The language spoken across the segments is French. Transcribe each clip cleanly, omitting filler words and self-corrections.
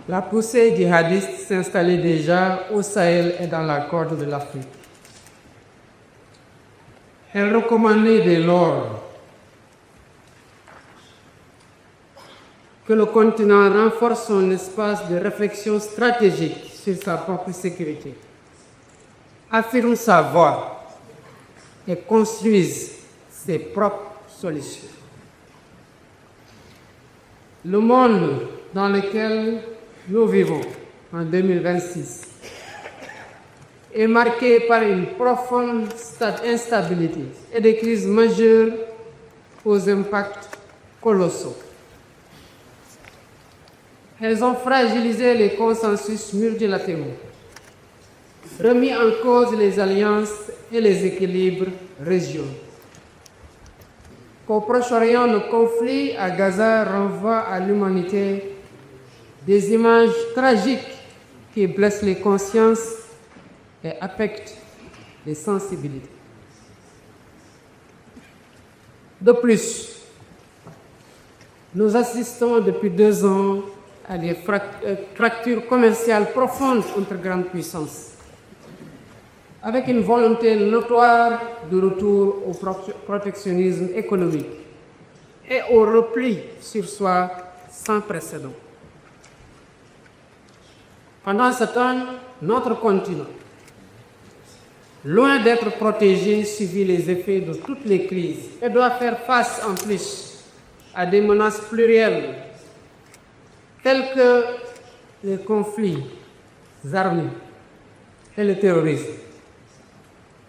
La poussée djihadiste s'installait déjà au Sahel et dans la Corne de l'Afrique. Elle recommandait dès lors que le continent renforce son espace de réflexion stratégique sur sa propre sécurité, affirme sa voix et construise ses propres solutions. Le monde dans lequel nous vivons en 2026 est marqué par une profonde instabilité et des crises majeures aux impacts colossaux. Elles ont fragilisé les consensus multilatéraux, remis en cause les alliances et les équilibres régionaux. Qu'au Proche-Orient, le conflit à Gaza renvoie à l'humanité des images tragiques qui blessent les consciences et affectent les sensibilités. De plus, nous assistons depuis 2 ans à des fractures commerciales profondes entre grandes puissances, avec une volonté notoire de retour au protectionnisme économique et au repli sur soi sans précédent. Pendant ce temps, notre continent, loin d'être protégé, subit les effets de toutes les crises et doit faire face en plus à des menaces plurielles tels que les conflits armés et le terrorisme,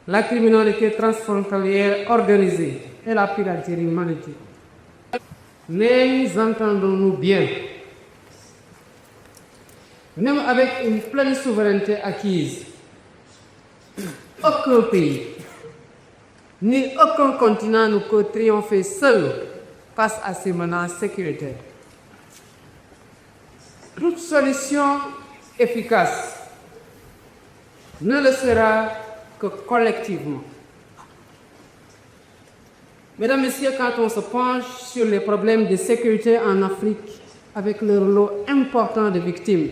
la criminalité transfrontalière organisée et la piraterie maritime. Mais entendons-nous bien, même avec une pleine souveraineté acquise, aucun pays, ni aucun continent ne peut triompher seul face à ces menaces sécuritaires. Toute solution efficace ne le sera que collectivement. Mesdames, Messieurs, quand on se penche sur les problèmes de sécurité en Afrique, avec leur lot important de victimes,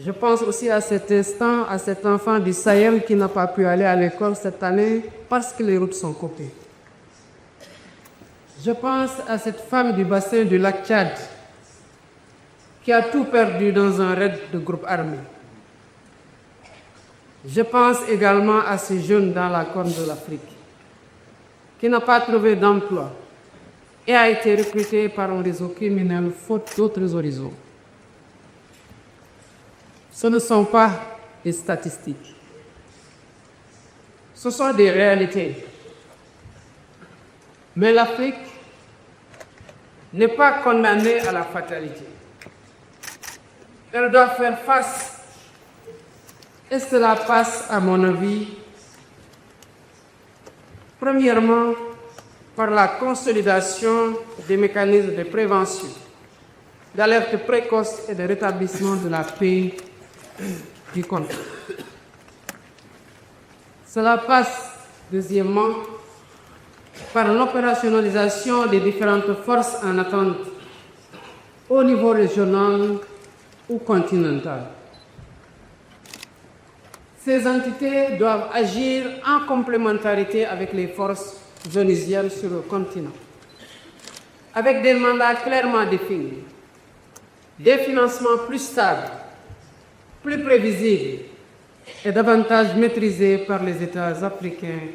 je pense aussi à cet instant à cet enfant du Sahel qui n'a pas pu aller à l'école cette année parce que les routes sont coupées. Je pense à cette femme du bassin du lac Tchad qui a tout perdu dans un raid de groupe armé. Je pense également à ces jeunes dans la Corne de l'Afrique qui n'a pas trouvé d'emploi et a été recruté par un réseau criminel faute d'autres horizons. Ce ne sont pas des statistiques. Ce sont des réalités. Mais l'Afrique n'est pas condamnée à la fatalité. Elle doit faire face, et cela passe, à mon avis, premièrement, par la consolidation des mécanismes de prévention, d'alerte précoce et de rétablissement de la paix du continent. Cela passe, deuxièmement, par l'opérationnalisation des différentes forces en attente au niveau régional ou continental. Ces entités doivent agir en complémentarité avec les forces onusiennes sur le continent, avec des mandats clairement définis, des financements plus stables, plus prévisibles et davantage maîtrisés par les États africains